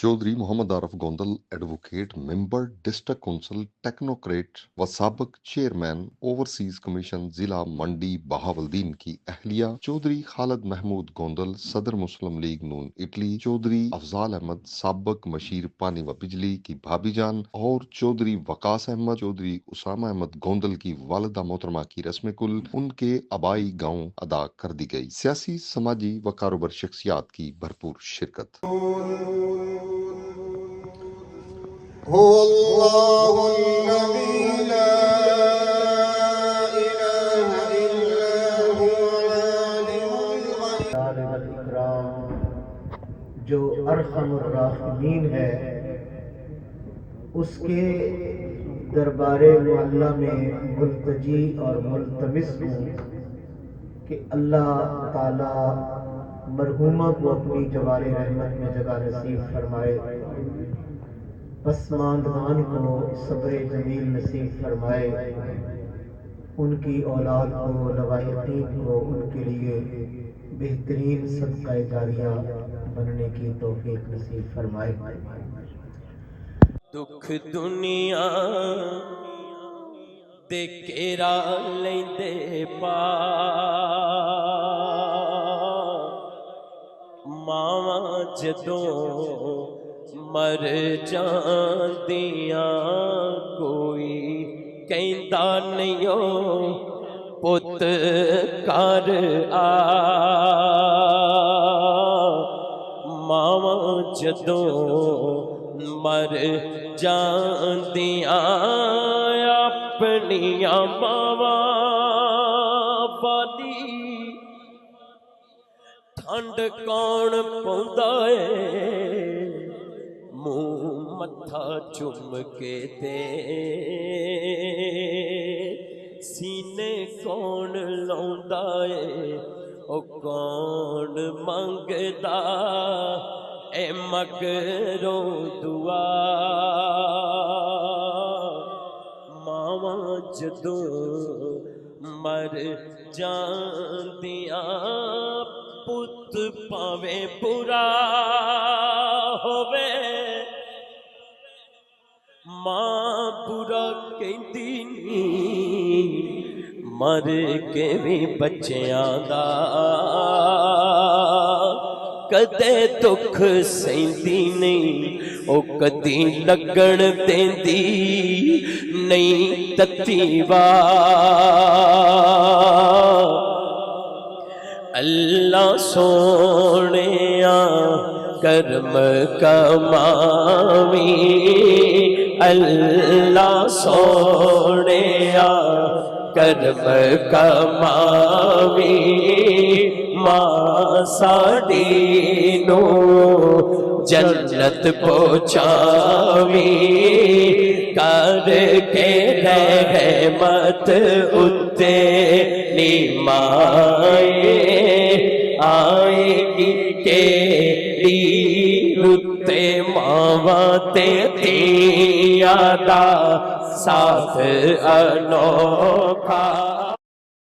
Chaudhary Mohammad Arif Gondal advocate member district council technocrat व साबिक chairman overseas commission जिला मंडी बहावलदीन की अहलिया चौधरी खालिद महमूद गोंदल सदर मुस्लिम लीग नून इटली चौधरी अफजाल अहमद साबिक मशीर पानी व बिजली की भाभीजान और चौधरी वकास अहमद चौधरी उसामा अहमद गोंदल की वालिदा मोहतरमा की रस्म कुल उनके आबाई गाँव अदा कर दी गई। सियासी समाजी व कारोबार शख्सियात की भरपूर शिरकत। هو الله الذي لا إله إلا هو عالم الغيب जो अरहमुर राहिमीन है, उसके दरबारे मुअल्ला में मुल्तजी और मुल्तमिस हूँ कि अल्लाह ताला मरहूमा को अपनी जवारे रहमत में जगह नसीब फरमाए, पसमानदान को सब्र जमील नसीब फरमाए, उनकी औलाद को लवाहिकीन को उनके लिए बेहतरीन सदका जारिया बनने की तौफीक नसीब फरमाए। दुख दुनिया दे घेरा लेंदे पा मावा जदों मर जांदियां कोई कहंदा नहीं पुत घर आ मावा जदों मर जांदियां अपनियां मावा बाली ठंड कौन पौंदा है मुंह मत्था चुम के ते सीने कौन लाउंदा है ओ कौन मंगदा ए मगरों दुआ मावा जदों मर जांदियां पुत पावे बुरा होवे मां बुरा कहंदी नी मर के भी बच्चियां दा कदे दुख सहिंदी नहीं ओ कदी लगन देंदी नहीं तत्ती अल्लाह सोनिया कर्म कमावी अल्लाह सोनिया कर्म कमावी मां साडी नू जन्नत पहुंचावी करके रहमत उत्ते निमाए आएगी केड़ी रुते मावा ते तिया दा साथ अनोखा।